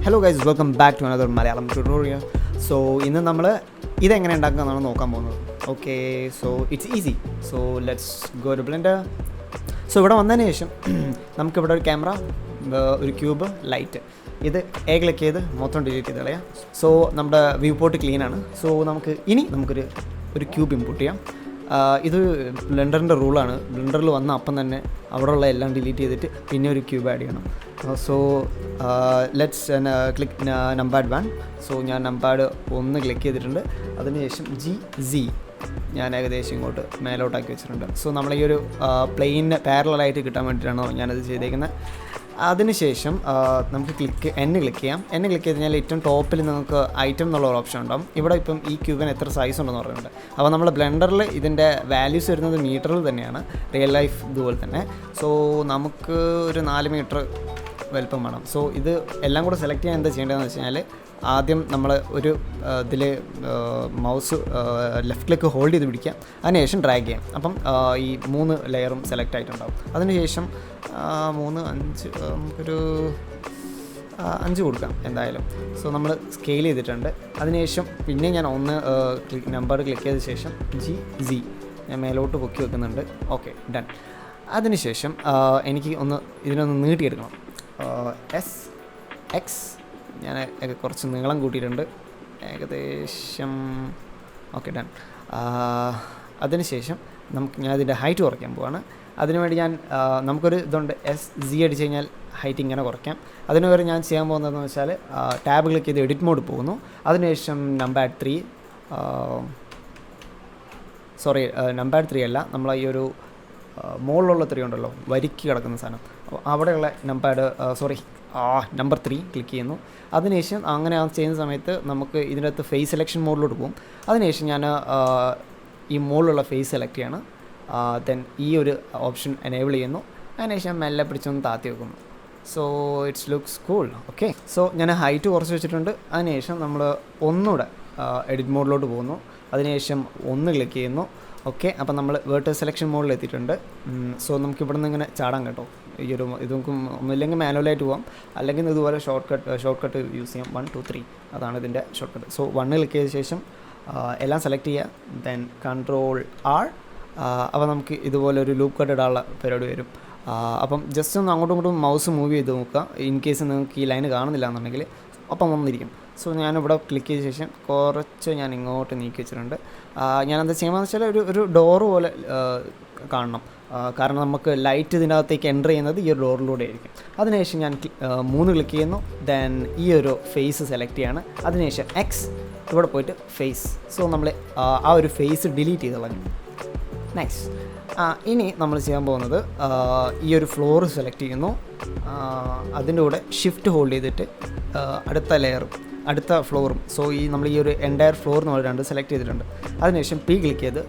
Hello guys, welcome back to another Malayalam tutorial. So ഇന്ന് നമ്മൾ ഇതെങ്ങനെ ഉണ്ടാക്കുന്നതാണ് നോക്കാൻ പോകുന്നത്. Okay, so it's easy. So let's go to Blender. So ഇവിടെ വന്നതിന് ശേഷം നമുക്കിവിടെ ഒരു ക്യാമറ, ഒരു ക്യൂബ്, ലൈറ്റ്, ഇത് ക്ലിക്ക് ചെയ്ത് മൊത്തം ഡിലീറ്റ് ചെയ്ത് കളയാം. സോ നമ്മുടെ വ്യൂ പോർട്ട് ക്ലീനാണ്. സോ നമുക്കൊരു ക്യൂബ് ഇമ്പോർട്ട് ചെയ്യാം. ഇത് ബ്ലെൻഡറിൻ്റെ റൂളാണ്. ബ്ലെൻഡറിൽ വന്ന അപ്പം തന്നെ അവിടെയുള്ള എല്ലാം ഡിലീറ്റ് ചെയ്തിട്ട് പിന്നെ ഒരു ക്യൂബ് ആഡ് ചെയ്യണം. So let's click numpad 1. So ഞാൻ നമ്പാഡ് 1 ക്ലിക്ക് ചെയ്തിട്ടുണ്ട്. അതിനുശേഷം ജി ഞാൻ ഏകദേശം ഇങ്ങോട്ട് മേലോട്ടാക്കി വെച്ചിട്ടുണ്ട്. സോ നമ്മൾ ഈ ഒരു പ്ലെയിന് പാരലായിട്ട് കിട്ടാൻ വേണ്ടിയിട്ടാണ് ഞാനത് ചെയ്തേക്കുന്നത്. അതിനുശേഷം നമുക്ക് ക്ലിക്ക് ചെയ്യാം. ക്ലിക്ക് ചെയ്ത് കഴിഞ്ഞാൽ ഏറ്റവും ടോപ്പിൽ നിങ്ങൾക്ക് ഐറ്റം എന്നുള്ള ഒരു ഓപ്ഷൻ ഉണ്ടാകും. ഇവിടെ ഇപ്പം ഈ ക്യൂബിന് എത്ര സൈസ് ഉണ്ടെന്ന് പറയുന്നുണ്ട്. അപ്പോൾ നമ്മൾ ബ്ലെൻഡറിൽ ഇതിൻ്റെ വാല്യൂസ് വരുന്നത് മീറ്ററിൽ തന്നെയാണ്, റിയൽ ലൈഫ് ഇതുപോലെ തന്നെ. സോ നമുക്ക് ഒരു 4 മീറ്റർ വലുപ്പം വേണം. സോ ഇത് എല്ലാം കൂടെ സെലക്ട് ചെയ്യാൻ എന്താ ചെയ്യേണ്ടതെന്ന് വെച്ച് കഴിഞ്ഞാൽ, ആദ്യം നമ്മൾ ഒരു ഇതിൽ മൗസ് ലെഫ്റ്റ് ക്ലിക്ക് ഹോൾഡ് ചെയ്ത് പിടിക്കാം. അതിനുശേഷം ഡ്രാഗ് ചെയ്യാം. അപ്പം ഈ 3 ലെയറും സെലക്ട് ആയിട്ടുണ്ടാകും. അതിനുശേഷം 3, 5 നമുക്കൊരു 5 കൊടുക്കാം എന്തായാലും. സോ നമ്മൾ സ്കെയിൽ ചെയ്തിട്ടുണ്ട്. അതിനുശേഷം പിന്നെ ഞാൻ നമ്പർ ക്ലിക്ക് ചെയ്ത ശേഷം ജി ഞാൻ മേലോട്ട് പൊക്കി വെക്കുന്നുണ്ട്. Okay, done. അതിനുശേഷം എനിക്ക് ഇതിനൊന്ന് നീട്ടിയെടുക്കണം. SX ഞാൻ കുറച്ച് നീളം കൂട്ടിയിട്ടുണ്ട്, ഏകദേശം. Okay, done. അതിനുശേഷം ഞാൻ ഇതിൻ്റെ ഹൈറ്റ് കുറയ്ക്കാൻ പോവാണ്. അതിനുവേണ്ടി നമുക്കൊരു ഇതുണ്ട്, SZ അടിച്ച് കഴിഞ്ഞാൽ ഹൈറ്റ് ഇങ്ങനെ കുറയ്ക്കാം. അതിനുവേണ്ടി ഞാൻ ചെയ്യാൻ പോകുന്നതെന്ന് വെച്ചാൽ, ടാബ് ക്ലിക്ക് ചെയ്ത് എഡിറ്റ് മോഡ് പോകുന്നു. അതിനുശേഷം നമ്പാഡ് 3 അല്ല, നമ്മൾ ഈ ഒരു മുകളിലുള്ള 3 ഉണ്ടല്ലോ, വരിക്ക് കിടക്കുന്ന സാധനം, അപ്പോൾ അവിടെയുള്ള നമ്പർ 3 ക്ലിക്ക് ചെയ്യുന്നു. അതിനുശേഷം അങ്ങനെ ചെയ്യുന്ന സമയത്ത് നമുക്ക് ഇതിനകത്ത് ഫേസ് സെലക്ഷൻ മോഡിലോട്ട് പോകും. അതിനുശേഷം ഞാൻ ഈ മുകളിലുള്ള ഫേസ് സെലക്ട് ചെയ്യാണ്. ദെൻ ഈ ഒരു ഓപ്ഷൻ എനേബിൾ ചെയ്യുന്നു. അതിനുശേഷം മെല്ലെ പിടിച്ചൊന്ന് താത്തി വെക്കുന്നു. So it's looks cool. Okay, so ഞാൻ ഹൈറ്റ് കുറച്ച് വെച്ചിട്ടുണ്ട്. അതിനുശേഷം നമ്മൾ ഒന്നുകൂടെ എഡിറ്റ് മോഡിലോട്ട് പോകുന്നു. അതിനുശേഷം 1 ക്ലിക്ക് ചെയ്യുന്നു. ഓക്കെ, അപ്പം നമ്മൾ വേർട്ടീസ് സെലക്ഷൻ മോഡിൽ എത്തിയിട്ടുണ്ട്. സോ നമുക്ക് ഇവിടെ നിന്ന് ഇങ്ങനെ ചാടാൻ കേട്ടോ. ഇത് നമുക്ക് ഒന്നുമില്ലെങ്കിൽ മാനുവലായിട്ട് പോകാം, അല്ലെങ്കിൽ ഇതുപോലെ ഷോർട്ട് കട്ട് യൂസ് ചെയ്യാം. 1, 2, 3 അതാണ് ഇതിൻ്റെ ഷോർട്ട് കട്ട്. സോ 1 ക്ലിക്ക് ചെയ്ത ശേഷം എല്ലാം സെലക്ട് ചെയ്യുക. Then Ctrl+R. അപ്പോൾ നമുക്ക് ഇതുപോലെ ഒരു ലൂപ്പ് കട്ട് ഇടാനുള്ള പരിപാടി വരും. അപ്പം ജസ്റ്റ് ഒന്ന് അങ്ങോട്ടും ഇങ്ങോട്ടും മൗസ് മൂവ് ചെയ്ത് നോക്കുക. ഇൻ കേസ് നിങ്ങൾക്ക് ഈ ലൈന് കാണുന്നില്ല എന്നുണ്ടെങ്കിൽ അപ്പം വന്നിരിക്കും. സോ ഞാനിവിടെ ക്ലിക്ക് ചെയ്ത ശേഷം കുറച്ച് ഞാൻ ഇങ്ങോട്ട് നീക്കി വെച്ചിട്ടുണ്ട്. ഞാനെന്താ ചെയ്യുമ്പോൾ വെച്ചാൽ ഒരു ഡോറ് പോലെ കാണണം. കാരണം നമുക്ക് ലൈറ്റ് ഇതിനകത്തേക്ക് എൻ്റർ ചെയ്യുന്നത് ഈ ഒരു ഡോറിലൂടെ ആയിരിക്കും. അതിനുശേഷം ഞാൻ 3 ക്ലിക്ക് ചെയ്യുന്നു. ദെൻ ഈ ഒരു ഫേസ് സെലക്ട് ചെയ്യാണ്. അതിനുശേഷം X ഇവിടെ പോയിട്ട് ഫേസ്. സോ നമ്മൾ ആ ഒരു ഫേസ് ഡിലീറ്റ് ചെയ്ത് കളഞ്ഞു. നെക്സ്റ്റ് ഇനി നമ്മൾ ചെയ്യാൻ പോകുന്നത്, ഈ ഒരു ഫ്ലോർ സെലക്ട് ചെയ്യുന്നു. അതിൻ്റെ കൂടെ ഷിഫ്റ്റ് ഹോൾഡ് ചെയ്തിട്ട് അടുത്ത ഫ്ലോറും, സോ നമ്മൾ ഈ ഒരു എൻറ്റയർ ഫ്ലോർ നമ്മൾ 2 സെലക്ട് ചെയ്തിട്ടുണ്ട്. അതിനുശേഷം P ക്ലിക്ക് ചെയ്ത്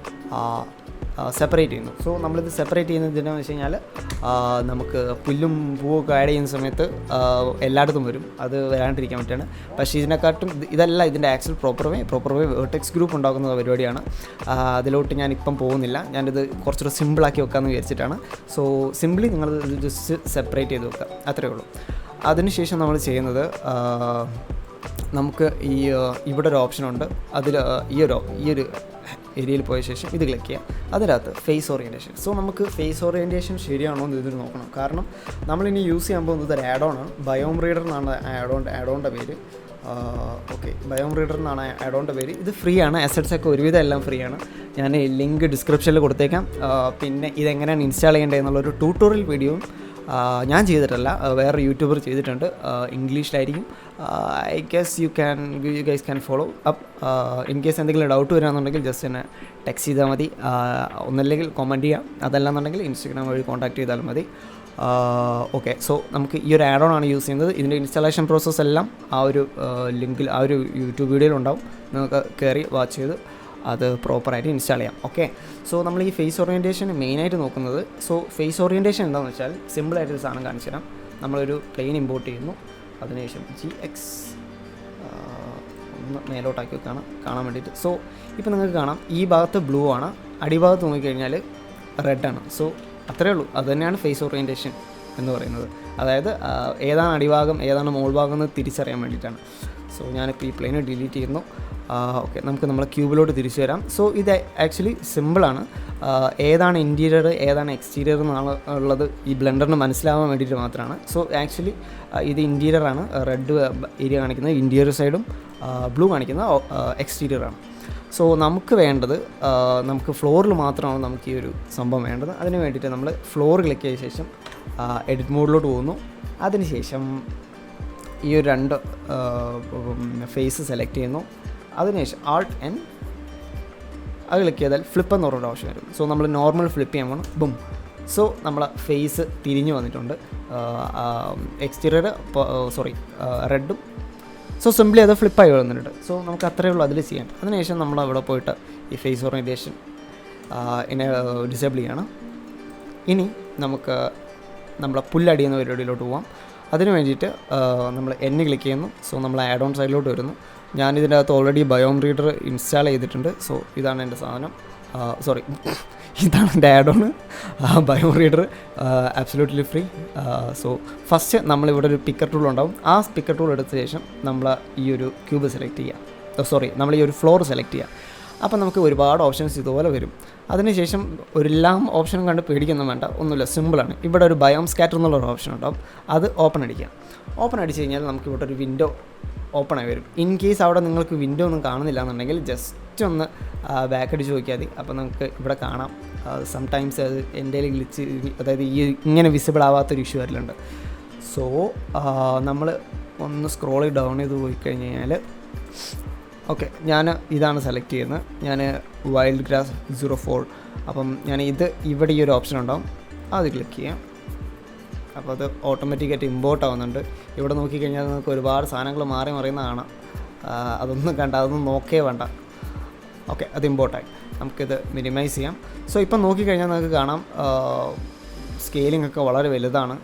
സെപ്പറേറ്റ് ചെയ്യുന്നു. സോ നമ്മളിത് സെപ്പറേറ്റ് ചെയ്യുന്നത് എന്തിനാണെന്ന് വെച്ച് കഴിഞ്ഞാൽ, നമുക്ക് പുല്ലും പൂവൊക്കെ ആഡ് ചെയ്യുന്ന സമയത്ത് എല്ലായിടത്തും വരും, അത് വരാണ്ടിരിക്കാൻ വേണ്ടിയിട്ടാണ്. പക്ഷേ ഇതല്ല ഇതിൻ്റെ ആക്ച്വൽ പ്രോപ്പർ വേ വേർട്ടെക്സ് ഗ്രൂപ്പ് ഉണ്ടാക്കുന്ന പരിപാടിയാണ്. അതിലോട്ട് ഞാനിപ്പം പോകുന്നില്ല. ഞാനിത് കുറച്ചുകൂടെ സിമ്പിളാക്കി വെക്കാമെന്ന് വിചാരിച്ചിട്ടാണ്. സോ സിമ്പിളി നിങ്ങൾ ജസ്റ്റ് സെപ്പറേറ്റ് ചെയ്ത് വെക്കുക, അത്രയേ ഉള്ളൂ. അതിനുശേഷം നമ്മൾ ചെയ്യുന്നത്, നമുക്ക് ഇവിടെ ഒരു ഓപ്ഷനുണ്ട്. അതിൽ ഈ ഒരു ഏരിയയിൽ പോയ ശേഷം ഇത് ക്ലിക്ക് ചെയ്യാം. അതിനകത്ത് ഫേസ് ഓറിയൻറ്റേഷൻ. സോ നമുക്ക് ഫേസ് ഓറിയൻറ്റേഷൻ ശരിയാണോ എന്ന് ഇതിൽ നോക്കണം. കാരണം നമ്മളിനി യൂസ് ചെയ്യാൻ പോകുന്നത് ഒരു ആഡോണാണ്. ബയോം റീഡർ എന്നാണ് ആഡോണിൻ്റെ പേര്. ഓക്കെ, ബയോം റീഡർ എന്നാണ് ആഡോണിൻ്റെ പേര്. ഇത് ഫ്രീ ആണ്. അസറ്റ്സ് ഒക്കെ ഒരുവിധം എല്ലാം ഫ്രീ ആണ്. ഞാൻ ലിങ്ക് ഡിസ്ക്രിപ്ഷനിൽ കൊടുത്തേക്കാം. പിന്നെ ഇതെങ്ങനെയാണ് ഇൻസ്റ്റാൾ ചെയ്യേണ്ടത് എന്നുള്ളൊരു ട്യൂട്ടോറിയൽ വീഡിയോയും ഞാൻ ചെയ്തിട്ടല്ല, വേറെ യൂട്യൂബർ ചെയ്തിട്ടുണ്ട്. ഇംഗ്ലീഷിലായിരിക്കും. I guess you guys can follow up. In case എന്തെങ്കിലും ഡൗട്ട് വരാമെന്നുണ്ടെങ്കിൽ ജസ്റ്റ് എന്നെ ടെക്സ്റ്റ് ചെയ്താൽ മതി. ഒന്നല്ലെങ്കിൽ കമൻറ്റ് ചെയ്യാം. അതല്ലാന്നുണ്ടെങ്കിൽ ഇൻസ്റ്റാഗ്രാം വഴി കോൺടാക്ട് ചെയ്താലും മതി. ഓക്കെ, സോ നമുക്ക് ഈ ഒരു ആഡ് ഓൺ ആണ് യൂസ് ചെയ്യുന്നത്. ഇതിൻ്റെ ഇൻസ്റ്റാളേഷൻ പ്രോസസ്സ് എല്ലാം ആ ഒരു ലിങ്കിൽ, ആ ഒരു യൂട്യൂബ് വീഡിയോയിലുണ്ടാവും. നിങ്ങൾക്ക് കയറി വാച്ച് ചെയ്ത് അത് പ്രോപ്പറായിട്ട് ഇൻസ്റ്റാൾ ചെയ്യാം. ഓക്കെ, സോ നമ്മൾ ഈ ഫേസ് ഓറിയൻറ്റേഷൻ മെയിനായിട്ട് നോക്കുന്നത്. സോ ഫേസ് ഓറിയൻറ്റേഷൻ എന്താണെന്ന് വെച്ചാൽ, സിമ്പിളായിട്ടൊരു സാധനം കാണിച്ചു തരാം. നമ്മളൊരു പ്ലെയിൻ ഇമ്പോർട്ട് ചെയ്യുന്നു. അതിനുശേഷം GX ഒന്ന് മേലോട്ടാക്കി കാണാൻ വേണ്ടിയിട്ട്. സോ ഇപ്പോൾ നിങ്ങൾക്ക് കാണാം, ഈ ഭാഗത്ത് ബ്ലൂ ആണ്, അടിഭാഗത്ത് നോക്കിക്കഴിഞ്ഞാൽ റെഡാണ്. സോ അത്രയേ ഉള്ളൂ. അത് തന്നെയാണ് ഫേസ് ഓറിയൻറ്റേഷൻ. എന്ന് പറയുന്നത്. അതായത് ഏതാണ് അടിഭാഗം ഏതാണ് മോൾഭാഗം എന്ന് തിരിച്ചറിയാൻ വേണ്ടിയിട്ടാണ്. സോ ഞാനിപ്പോൾ ഈ പ്ലെയിൻ ഡിലീറ്റ് ചെയ്യുന്നു. ഓക്കെ, നമുക്ക് നമ്മളെ ക്യൂബിലോട്ട് തിരിച്ചു വരാം. സോ ഇത് ആക്ച്വലി സിമ്പിളാണ്. ഏതാണ് ഇൻറ്റീരിയർ ഏതാണ് എക്സ്റ്റീരിയർ എന്നാണ് ഉള്ളത് ഈ ബ്ലെൻഡറിന് മനസ്സിലാവാൻ വേണ്ടിയിട്ട് മാത്രമാണ്. സോ ആക്ച്വലി ഇത് ഇൻറ്റീരിയറാണ്. റെഡ് ഏരിയ കാണിക്കുന്നത് ഇൻറ്റീരിയർ സൈഡും ബ്ലൂ കാണിക്കുന്ന എക്സ്റ്റീരിയറാണ്. സോ നമുക്ക് വേണ്ടത് നമുക്ക് ഫ്ലോറിൽ മാത്രമാണ് നമുക്ക് ഈ ഒരു സംഭവം വേണ്ടത്. അതിന് വേണ്ടിയിട്ട് നമ്മൾ ഫ്ലോർ ക്ലിക്ക് ചെയ്ത ശേഷം എഡിറ്റ് മോഡിലോട്ട് പോകുന്നു. അതിനുശേഷം ഈ ഒരു 2 ഫേസ് സെലക്ട് ചെയ്യുന്നു. അതിനുശേഷം Alt N അത് ക്ലിക്ക് ചെയ്താൽ ഫ്ലിപ്പ് എന്ന് പറഞ്ഞൊരു ഓപ്ഷൻ വരും. സോ നമ്മൾ നോർമൽ ഫ്ലിപ്പ് ചെയ്യാൻ പോകണം. ബും. സോ നമ്മളെ ഫേസ് തിരിഞ്ഞു വന്നിട്ടുണ്ട്. എക്സ്റ്റീരിയർ റെഡും. സോ സിംപ്ലി അത് ഫ്ലിപ്പായി വന്നിട്ടുണ്ട്. സോ നമുക്ക് അത്രയേ ഉള്ളൂ അതിൽ ചെയ്യാൻ. അതിനുശേഷം നമ്മൾ അവിടെ പോയിട്ട് ഈ ഫേസ് ഓറിയൻറ്റേഷൻ ഡിസേബിൾ ചെയ്യണം. ഇനി നമുക്ക് നമ്മളെ പുല്ലടിയുന്ന പരിപാടിയിലോട്ട് പോകാം. അതിന് വേണ്ടിയിട്ട് നമ്മൾ ക്ലിക്ക് ചെയ്യുന്നു. സോ നമ്മൾ ആഡ് ഓൺ സൈഡിലോട്ട് വരുന്നു. ഞാനിതിൻ്റെ അകത്ത് ഓൾറെഡി ബയോം റീഡർ ഇൻസ്റ്റാൾ ചെയ്തിട്ടുണ്ട്. സോ ഇതാണ് എൻ്റെ സാധനം. ഇതാണ് എൻ്റെ add on biome reader, absolutely free. So first നമ്മളിവിടെ ഒരു പിക്കർ ടൂൾ ഉണ്ടാവും. ആ പിക്കർ ടൂൾ എടുത്ത ശേഷം നമ്മൾ ഈ ഒരു ക്യൂബ് സെലക്ട് ചെയ്യുക. നമ്മൾ ഈ ഒരു ഫ്ലോർ സെലക്ട് ചെയ്യുക. അപ്പോൾ നമുക്ക് ഒരുപാട് ഓപ്ഷൻസ് ഇതുപോലെ വരും. അതിനുശേഷം എല്ലാം ഓപ്ഷനും കണ്ട് പേടിക്കൊന്നും വേണ്ട, ഒന്നുമില്ല, സിമ്പിളാണ്. ഇവിടെ ഒരു ബയോം സ്കാറ്റർ എന്നുള്ളൊരു ഓപ്ഷൻ ഉണ്ടാവും. അത് ഓപ്പൺ അടിക്കുക. ഓപ്പൺ അടിച്ച് കഴിഞ്ഞാൽ നമുക്ക് ഇവിടെ ഒരു വിൻഡോ ഓപ്പണായി വരും. ഇൻ കേസ് അവിടെ നിങ്ങൾക്ക് വിൻഡോ ഒന്നും കാണുന്നില്ല എന്നുണ്ടെങ്കിൽ ജസ്റ്റ് ഒന്ന് ബാക്ക് അടിച്ച് നോക്കിയാൽ മതി. അപ്പോൾ നമുക്ക് ഇവിടെ കാണാം. സംടൈംസ് അത് എൻ്റെ ഗ്ലിച്ച്, അതായത് ഈ ഇങ്ങനെ വിസിബിൾ ആവാത്തൊരു ഇഷ്യൂ വരലുണ്ട്. സോ നമ്മൾ ഒന്ന് സ്ക്രോൾ ഡൗൺ ചെയ്ത് പോയി കഴിഞ്ഞ് കഴിഞ്ഞാൽ ഓക്കെ, ഞാൻ ഇതാണ് സെലക്ട് ചെയ്യുന്നത്. ഞാൻ വൈൽഡ് ഗ്രാസ് 04. അപ്പം ഞാൻ ഇവിടെ ഈ ഒരു ഓപ്ഷൻ ഉണ്ടാവും, അത് ക്ലിക്ക് ചെയ്യാം. അപ്പോൾ അത് ഓട്ടോമാറ്റിക്കായിട്ട് ഇമ്പോർട്ട് ആവുന്നുണ്ട്. ഇവിടെ നോക്കിക്കഴിഞ്ഞാൽ നമുക്ക് ഒരുപാട് സാധനങ്ങൾ മാറി മറിയുന്ന കാണാം. അതൊന്നും നോക്കേ വേണ്ട. ഓക്കെ, അത് ഇമ്പോർട്ടായി. നമുക്കിത് മിനിമൈസ് ചെയ്യാം. സോ ഇപ്പം നോക്കിക്കഴിഞ്ഞാൽ നമുക്ക് കാണാം സ്കെയിലിംഗ് ഒക്കെ വളരെ വലുതാണ്,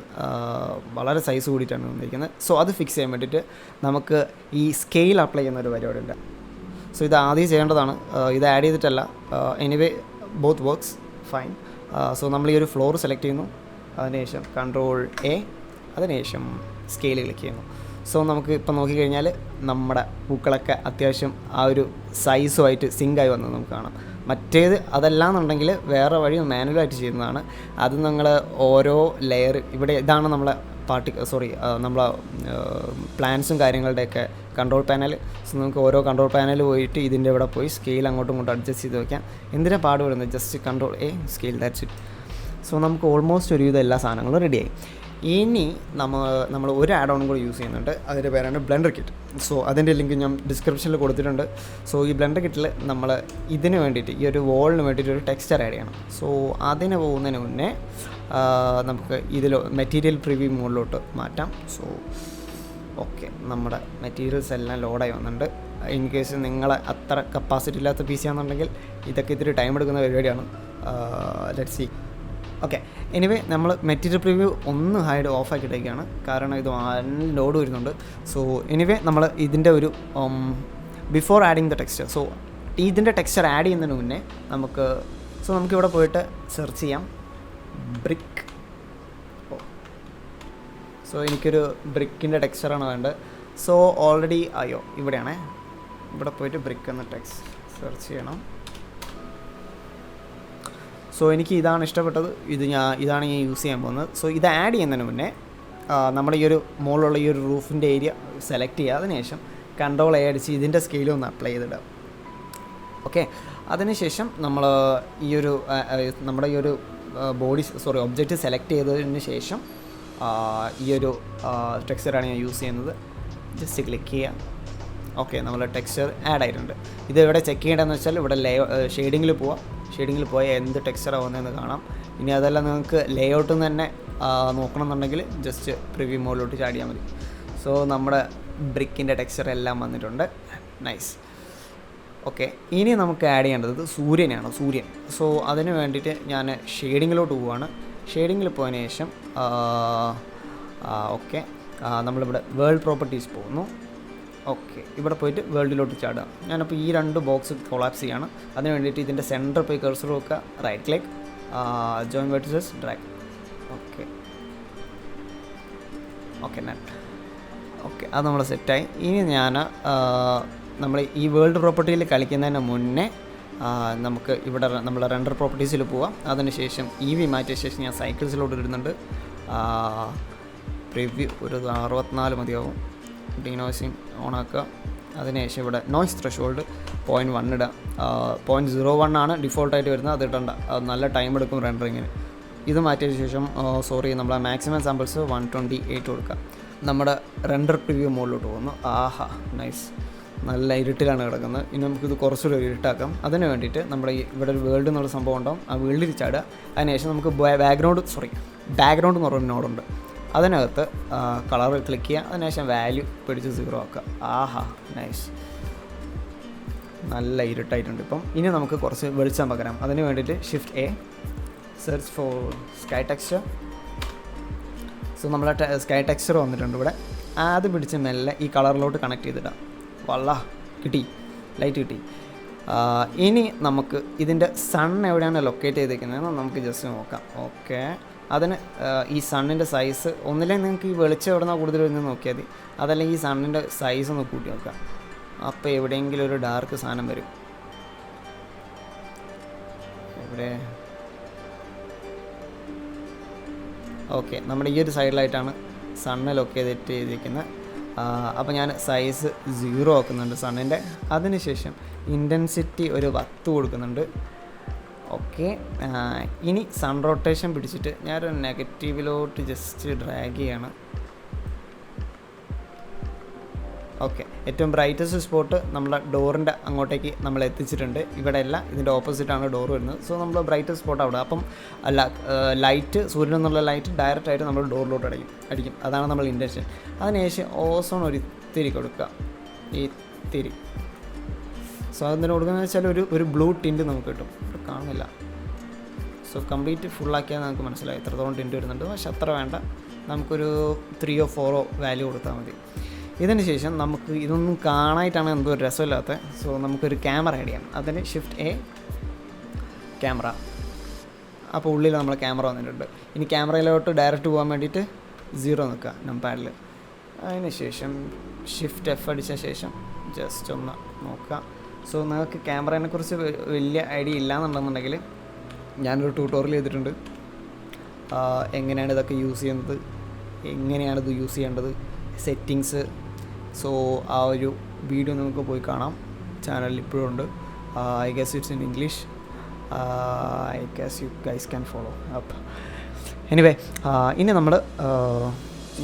വളരെ സൈസ് കൂടിയിട്ടാണ് വന്നിരിക്കുന്നത്. സോ അത് ഫിക്സ് ചെയ്യാൻ വേണ്ടിയിട്ട് നമുക്ക് ഈ സ്കെയിൽ അപ്ലൈ ചെയ്യുന്ന ഒരു പരിപാടി ഉണ്ട്. സോ ഇത് ആദ്യം ചെയ്യേണ്ടതാണ്, ഇത് ആഡ് ചെയ്തിട്ടല്ല. Anyway both works fine. So നമ്മൾ ഈ ഒരു ഫ്ലോർ സെലക്ട് ചെയ്യുന്നു. അതിനുശേഷം Ctrl A, അതിനുശേഷം സ്കെയിൽ ക്ലിക്ക് ചെയ്യുന്നു. സോ നമുക്ക് ഇപ്പം നോക്കിക്കഴിഞ്ഞാൽ നമ്മുടെ പൂക്കളൊക്കെ അത്യാവശ്യം ആ ഒരു സൈസുമായിട്ട് സിങ്കായി വന്നത് നമുക്ക് കാണാം. മറ്റേത് അതല്ലാന്നുണ്ടെങ്കിൽ വേറെ വഴി മാനുവലായിട്ട് ചെയ്യുന്നതാണ്. അത് നിങ്ങൾ ഓരോ ലെയർ ഇതാണ് നമ്മളെ നമ്മളെ പ്ലാൻസും കാര്യങ്ങളുടെയൊക്കെ കൺട്രോൾ പാനൽ. സോ നമുക്ക് ഓരോ കൺട്രോൾ പാനൽ പോയിട്ട് ഇതിൻ്റെ ഇവിടെ പോയി സ്കെയിൽ അങ്ങോട്ടും ഇങ്ങോട്ടും അഡ്ജസ്റ്റ് ചെയ്ത് വയ്ക്കാം. എന്തിനാണ് പാടുപെടുന്നത്? Just Ctrl A, scale, that's it. So നമുക്ക് ഓൾമോസ്റ്റ് ഒരുവിധം എല്ലാ സാധനങ്ങളും റെഡിയായി. ഇനി നമ്മൾ ഒരു ആഡ് ഓണും കൂടി യൂസ് ചെയ്യുന്നുണ്ട്. അതിൻ്റെ പേരാണ് ബ്ലെൻഡർ കിറ്റ്. സോ അതിൻ്റെ ലിങ്ക് ഞാൻ ഡിസ്ക്രിപ്ഷനിൽ കൊടുത്തിട്ടുണ്ട്. സോ ഈ ബ്ലെൻഡർ കിറ്റിൽ നമ്മൾ ഇതിന് വേണ്ടിയിട്ട് ഈ ഒരു വോളിന് വേണ്ടിയിട്ട് ഒരു ടെക്സ്ചർ ആഡ് ചെയ്യണം. സോ അതിന് പോകുന്നതിന് മുന്നേ നമുക്ക് മെറ്റീരിയൽ പ്രിവ്യൂ മോഡിലോട്ട് മാറ്റാം. സോ ഓക്കെ, നമ്മുടെ മെറ്റീരിയൽസ് എല്ലാം ലോഡായി വന്നിട്ടുണ്ട്. ഇൻ കേസ് നിങ്ങളെ അത്ര കപ്പാസിറ്റി ഇല്ലാത്ത പി സി ആണെന്നുണ്ടെങ്കിൽ ഇതൊക്കെ ഇത്തിരി ടൈം എടുക്കുന്ന പരിപാടിയാണ്. Let's see. ഓക്കെ, എനിവേ നമ്മൾ മെറ്റീരിയൽ പ്രിവ്യൂ ഒന്ന് ഹൈഡ് ഓഫ് ആക്കിയിട്ടേക്കാണ്, കാരണം ഇത് ലോഡ് വരുന്നുണ്ട്. സോ എനിവേ നമ്മൾ ഇതിൻ്റെ ഒരു before adding the texture, so ഇതിൻ്റെ ടെക്സ്ചർ ആഡ് ചെയ്യുന്നതിന് മുന്നേ നമുക്കിവിടെ പോയിട്ട് സെർച്ച് ചെയ്യാം ബ്രിക്ക്. സോ എനിക്കൊരു ബ്രിക്കിൻ്റെ ടെക്സ്ചറാണ് വേണ്ടത്. സോ ഓൾറെഡി ഇവിടെയാണേ, ഇവിടെ പോയിട്ട് ബ്രിക്ക് എന്ന ടെക്സ്റ്റ് സെർച്ച് ചെയ്യണം. സോ എനിക്ക് ഇതാണ് ഇഷ്ടപ്പെട്ടത്, ഇതാണ് ഞാൻ യൂസ് ചെയ്യാൻ പോകുന്നത്. സോ ഇത് ആഡ് ചെയ്യുന്നതിന് മുന്നേ നമ്മൾ ഈ ഒരു മുകളിലുള്ള ഈ ഒരു റൂഫിൻ്റെ ഏരിയ സെലക്ട് ചെയ്യുക. അതിനുശേഷം Ctrl A അടിച്ച് ഇതിൻ്റെ സ്കെയിൽ ഒന്ന് അപ്ലൈ ചെയ്തിടുക. ഓക്കെ, അതിനുശേഷം നമ്മുടെ ഈ ഒരു ഒബ്ജക്റ്റ് സെലക്ട് ചെയ്തതിന് ശേഷം ഈ ഒരു ടെക്സ്ചറാണ് ഞാൻ യൂസ് ചെയ്യുന്നത്. ജസ്റ്റ് ക്ലിക്ക് ചെയ്യുക. ഓക്കെ, നമ്മൾ ടെക്സ്ചർ ആഡ് ആയിട്ടുണ്ട്. ഇത് ഇവിടെ ചെക്ക് ചെയ്യേണ്ടതെന്ന് വെച്ചാൽ ഇവിടെ ഷെയ്ഡിങ്ങിൽ പോയാൽ എന്ത് ടെക്സ്ചർ ആവുന്നതെന്ന് കാണാം. ഇനി അതെല്ലാം നിങ്ങൾക്ക് ലേഔട്ടിൽ നിന്ന് തന്നെ നോക്കണമെന്നുണ്ടെങ്കിൽ ജസ്റ്റ് പ്രിവ്യൂ മോഡിലോട്ട് ചാടിയാൽ മതി. സോ നമ്മുടെ ബ്രിക്കിൻ്റെ ടെക്സ്ചർ എല്ലാം വന്നിട്ടുണ്ട്. നൈസ്. ഓക്കെ, ഇനി നമുക്ക് ആഡ് ചെയ്യേണ്ടത് സൂര്യനാണ്. സോ അതിന് വേണ്ടിയിട്ട് ഞാൻ ഷെയ്ഡിങ്ങിലോട്ട് പോവുകയാണ്. ഷെയ്ഡിങ്ങിൽ പോയതിന് ശേഷം ഓക്കെ, നമ്മളിവിടെ വേൾഡ് പ്രോപ്പർട്ടീസ് പോകുന്നു. ഓക്കെ, ഇവിടെ പോയിട്ട് വേൾഡിലോട്ട് ചാടുക. ഞാനപ്പോൾ ഈ 2 ബോക്സ് കൊളാപ്സ് ചെയ്യാണ്. അതിന് വേണ്ടിയിട്ട് ഇതിൻ്റെ സെൻറ്റർ പോയി കർസർ വെക്കുക, right click, join vertices, drag. Okay, okay okay, അത് നമ്മൾ സെറ്റായി. ഇനി ഞാൻ നമ്മൾ ഈ വേൾഡ് പ്രോപ്പർട്ടിയിൽ കളിക്കുന്നതിന് മുന്നേ നമുക്ക് ഇവിടെ നമ്മൾ റെൻഡർ പ്രോപ്പർട്ടീസിൽ പോവാം. അതിനുശേഷം EV മാറ്റിയ ശേഷം ഞാൻ സൈക്കിൾസിലോട്ട് ഇടുന്നുണ്ട്. പ്രിവ്യൂ ഒരു 64 മതിയാവും. ഡീനോയിസിങ് ഓണാക്കുക. അതിനുശേഷം ഇവിടെ നോയ്സ് ത്രെഷോൾഡ് 0.1 ഇടുക. 0.01 ആണ് ഡിഫോൾട്ടായിട്ട് വരുന്നത്, അത് ഇടണ്ട, അത് നല്ല ടൈം എടുക്കും റെൻഡറിങ്ങിന്. ഇത് മാറ്റിയ ശേഷം നമ്മൾ മാക്സിമം സാമ്പിൾസ് 128 കൊടുക്കുക. നമ്മുടെ റെൻഡർ പ്രിവ്യൂ മോഡിലോട്ട് പോകുന്നു. ആഹാ, നൈസ്, നല്ല ഇരുട്ടിലാണ് കിടക്കുന്നത്. ഇനി നമുക്കിത് കുറച്ചുകൂടി ഇരുട്ടാക്കാം. അതിന് വേണ്ടിയിട്ട് നമ്മുടെ ഇവിടെ ഒരു വേൾഡ് എന്നുള്ള സംഭവം ഉണ്ടാവും, ആ വേൾഡിൽ ചാടുക. അതിനുശേഷം നമുക്ക് ബാക്ക്ഗ്രൗണ്ട് എന്ന് പറഞ്ഞൊരു നോഡുണ്ട്, അതിനകത്ത് കളർ ക്ലിക്ക് ചെയ്യുക. അതിനുശേഷം വാല്യൂ പിടിച്ച് 0 ആക്കുക. ആഹാ, നൈസ്, നല്ല ഇരുട്ടായിട്ടുണ്ട് ഇപ്പം. ഇനി നമുക്ക് കുറച്ച് വെളിച്ചം പകരാം. അതിന് വേണ്ടിയിട്ട് Shift A, search for sky texture. So നമ്മളെ സ്കൈ ടെക്സ്ചർ വന്നിട്ടുണ്ട് ഇവിടെ. അത് പിടിച്ച് മെല്ലെ ഈ കളറിലോട്ട് കണക്ട് ചെയ്തിടാം. കിട്ടി, ലൈറ്റ് കിട്ടി. ഇനി നമുക്ക് ഇതിൻ്റെ സൺ എവിടെയാണ് ലൊക്കേറ്റ് ചെയ്തിരിക്കുന്നതെന്ന് നമുക്ക് ജസ്റ്റ് നോക്കാം. ഓക്കെ, അതിന് ഈ സണ്ണിൻ്റെ സൈസ് ഒന്നില്ലെങ്കിൽ നിങ്ങൾക്ക് ഈ വെളിച്ചം എവിടെ നിന്നാണ് കൂടുതൽ വരുന്നത് നോക്കിയാൽ മതി, അതല്ലെങ്കിൽ ഈ സണ്ണിൻ്റെ സൈസ് ഒന്ന് കൂട്ടി നോക്കാം. അപ്പോൾ എവിടെയെങ്കിലും ഒരു ഡാർക്ക് സാധനം വരും. എവിടെ? ഓക്കെ, നമ്മുടെ ഈ ഒരു സൈഡിലായിട്ടാണ് സണ്ണ് ലൊക്കേറ്റ് ചെയ്തിരിക്കുന്നത്. അപ്പോൾ ഞാൻ സൈസ് 0 ആക്കുന്നുണ്ട് സണ്ണിൻ്റെ. അതിനുശേഷം ഇൻറ്റൻസിറ്റി ഒരു 10 കൊടുക്കുന്നുണ്ട്. ഓക്കെ, ഇനി സൺ റൊട്ടേഷൻ പിടിച്ചിട്ട് ഞാനൊരു നെഗറ്റീവിലോട്ട് ജസ്റ്റ് ഡ്രാഗ് ചെയ്യാണ്. ഓക്കെ, ഏറ്റവും ബ്രൈറ്റസ്റ്റ് സ്പോട്ട് നമ്മളെ ഡോറിൻ്റെ അങ്ങോട്ടേക്ക് നമ്മൾ എത്തിച്ചിട്ടുണ്ട്. ഇവിടെ അല്ല, ഇതിൻ്റെ ഓപ്പോസിറ്റാണ് ഡോർ വരുന്നത്. സോ നമ്മൾ ബ്രൈറ്റസ്റ്റ് സ്പോട്ട് അവിടെ. അപ്പം ലൈറ്റ്, സൂര്യനിൽ നിന്നുള്ള ലൈറ്റ് ഡയറക്റ്റായിട്ട് നമ്മൾ ഡോറിലോട്ട് അടിക്കും. അതാണ് നമ്മൾ ഇൻറ്റൻഷൻ. അതിനുശേഷം ഓസോൺ ഒരു തിരി കൊടുക്കുക, ഈ തിരി. സോ അതിന് കൊടുക്കുന്നത് വെച്ചാൽ ഒരു ബ്ലൂ ടിൻറ്റ് നമുക്ക് കിട്ടും. കാണുന്നില്ല. സോ കംപ്ലീറ്റ് ഫുള്ളാക്കിയാൽ നമുക്ക് മനസ്സിലായി എത്രത്തോളം ടിൻറ്റ് വരുന്നുണ്ട്. പക്ഷെ അത്ര വേണ്ട, നമുക്കൊരു 3 or 4 വാല്യൂ കൊടുത്താൽ മതി. ഇതിന് ശേഷം നമുക്ക് ഇതൊന്നും കാണാനായിട്ടാണ് എന്തോ ഒരു രസമില്ലാത്ത. സോ നമുക്കൊരു ക്യാമറ ആഡ് ചെയ്യാം. അതിന് Shift A, ക്യാമറ. അപ്പോൾ ഉള്ളിൽ നമ്മൾ ക്യാമറ വന്നിട്ടുണ്ട്. ഇനി ക്യാമറയിലോട്ട് ഡയറക്റ്റ് പോകാൻ വേണ്ടിയിട്ട് 0 നിൽക്കുക നംപാഡിൽ. അതിന് ശേഷം Shift F അടിച്ച ശേഷം ജസ്റ്റ് ഒന്ന് നോക്കുക. സോ നിങ്ങൾക്ക് ക്യാമറേനെ കുറിച്ച് വലിയ ഐഡിയ ഇല്ലയെന്നുണ്ടെന്നുണ്ടെങ്കിൽ ഞാനൊരു ട്യൂട്ടോറിയൽ ചെയ്തിട്ടുണ്ട്, എങ്ങനെയാണ് ഇതൊക്കെ യൂസ് ചെയ്യുന്നത്, എങ്ങനെയാണിത് യൂസ് ചെയ്യേണ്ടത്, സെറ്റിങ്സ്. സോ ആ ഒരു വീഡിയോ നിങ്ങൾക്ക് പോയി കാണാം, ചാനലിൽ ഇപ്പോഴും ഉണ്ട്. I guess it's in English. I guess you guys can follow up. Anyway, ഇനി നമ്മൾ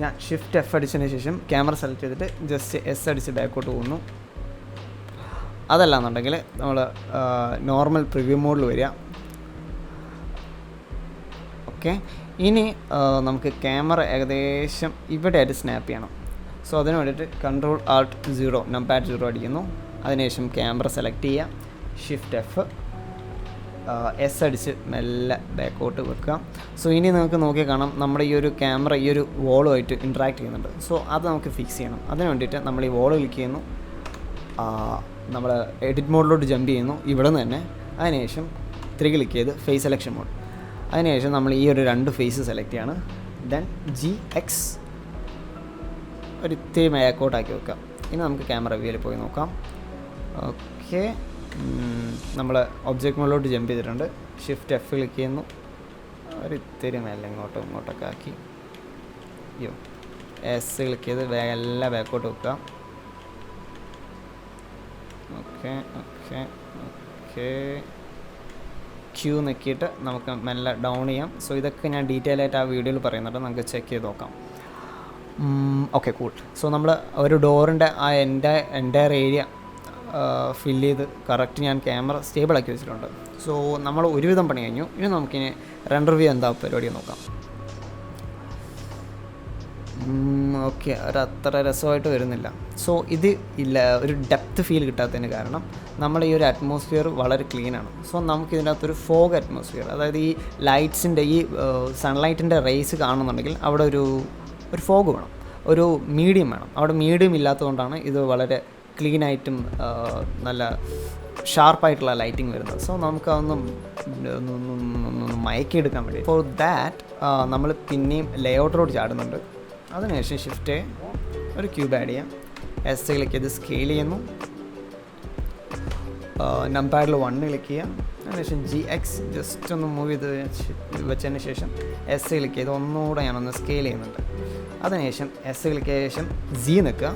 ഞാൻ Shift F അടിച്ചതിന് ശേഷം ക്യാമറ സെലക്ട് ചെയ്തിട്ട് ജസ്റ്റ് S അടിച്ച് ബാക്കോട്ട് പോകുന്നു. അതല്ലാന്നുണ്ടെങ്കിൽ നമ്മൾ നോർമൽ പ്രിവ്യൂ മോഡിൽ വരിക. ഓക്കെ, ഇനി നമുക്ക് ക്യാമറ ഏകദേശം ഇവിടെ ആയിട്ട് സ്നാപ്പ് ചെയ്യണം. സോ അതിന് വേണ്ടിയിട്ട് Ctrl+Alt+0 നംപാഡ് 0 അടിക്കുന്നു. അതിനുശേഷം ക്യാമറ സെലക്ട് ചെയ്യുക, Shift F, S അടിച്ച് മെല്ലെ ബാക്കോട്ട് വെക്കുക. സോ ഇനി നമുക്ക് നോക്കി കാണാം നമ്മുടെ ഈ ഒരു ക്യാമറ ഈ ഒരു വോളുമായിട്ട് ഇൻട്രാക്ട് ചെയ്യുന്നുണ്ട്. സോ അത് നമുക്ക് ഫിക്സ് ചെയ്യണം. അതിന് വേണ്ടിയിട്ട് നമ്മൾ ഈ വോൾ ക്ലിക്ക് ചെയ്യുന്നു, നമ്മൾ എഡിറ്റ് മോഡിലോട്ട് ജമ്പ് ചെയ്യുന്നു ഇവിടെ നിന്ന് തന്നെ. അതിനുശേഷം 3 ക്ലിക്ക് ചെയ്ത് ഫേസ് സെലക്ഷൻ മോഡ്. അതിനുശേഷം നമ്മൾ ഈ ഒരു 2 ഫേസ് സെലക്ട് ചെയ്യാണ്. ദെൻ GX ഒരു ഇത്തിരി ബാക്കോട്ടാക്കി വെക്കാം. ഇനി നമുക്ക് ക്യാമറ വ്യൂവിൽ പോയി നോക്കാം. ഓക്കെ, നമ്മൾ ഒബ്ജക്റ്റ് മോഡിലോട്ട് ജമ്പ് ചെയ്തിട്ടുണ്ട്. Shift F ക്ലിക്ക് ചെയ്യുന്നു, ഒരു ഇത്തിരി മേലെ ഇങ്ങോട്ടൊക്കെ ആക്കി S ക്ലിക്ക് ചെയ്ത് എല്ലാം ബാക്കോട്ട് വെക്കുക. ഓക്കെ ഓക്കെ ഓക്കെ, Q നിൽക്കിയിട്ട് നമുക്ക് മെല്ലെ ഡൗൺ ചെയ്യാം. സോ ഇതൊക്കെ ഞാൻ ഡീറ്റെയിൽ ആയിട്ട് ആ വീഡിയോയിൽ പറയുന്നുണ്ട്, നമുക്ക് ചെക്ക് ചെയ്ത് നോക്കാം. Okay, cool. സോ നമ്മൾ ഒരു ഡോറിൻ്റെ ആ എൻ്റയർ ഏരിയ ഫില്ല് ചെയ്ത് കറക്റ്റ് ഞാൻ ക്യാമറ സ്റ്റേബിൾ ആക്കി വെച്ചിട്ടുണ്ട്. സോ നമ്മൾ ഒരുവിധം പണി കഴിഞ്ഞു. ഇനി നമുക്കിനി റെൻഡർ വ്യൂ എന്താ പരിപാടി നോക്കാം. ഓക്കെ, അത്ര രസമായിട്ട് വരുന്നില്ല. സോ ഇത് ഇല്ല, ഒരു ഡെപ്ത് ഫീൽ കിട്ടാത്തതിന് കാരണം നമ്മൾ ഈ ഒരു അറ്റ്മോസ്ഫിയർ വളരെ ക്ലീനാണ്. സോ നമുക്കിതിൻ്റെ അകത്തൊരു ഫോഗ് അറ്റ്മോസ്ഫിയർ, അതായത് ഈ ലൈറ്റ്സിൻ്റെ ഈ സൺലൈറ്റിൻ്റെ റേസ് കാണുന്നുണ്ടെങ്കിൽ അവിടെ ഒരു ഫോഗ് വേണം, ഒരു മീഡിയം വേണം. അവിടെ മീഡിയം ഇല്ലാത്തതുകൊണ്ടാണ് ഇത് വളരെ ക്ലീനായിട്ടും നല്ല ഷാർപ്പായിട്ടുള്ള ലൈറ്റിംഗ് വരുന്നത്. സോ നമുക്കതൊന്നും മയക്കിയെടുക്കാൻ വേണ്ടി ഫോർ ദാറ്റ് നമ്മൾ പിന്നെയും ലേഔട്ടിലോട്ട് ചാടുന്നുണ്ട്. അതിനുശേഷം ഷിഫ്റ്റ് ഒരു ക്യൂബ് ആഡ് ചെയ്യാം. എസ് ക്ലിക്ക് ചെയ്ത് സ്കെയിൽ ചെയ്യുന്നു. നംപാഡിൽ 1 ക്ലിക്ക് ചെയ്യാം. അതിനുശേഷം GX ജസ്റ്റ് ഒന്ന് മൂവ് ചെയ്ത് വെച്ചതിന് ശേഷം എസ് ക്ലിക്ക് ചെയ്ത് ഒന്നുകൂടെ ഞാനൊന്ന് സ്കെയിൽ ചെയ്യുന്നുണ്ട്. അതിനുശേഷം എസ് ക്ലിക്ക് ചെയ്ത ശേഷം Z നിൽക്കുക.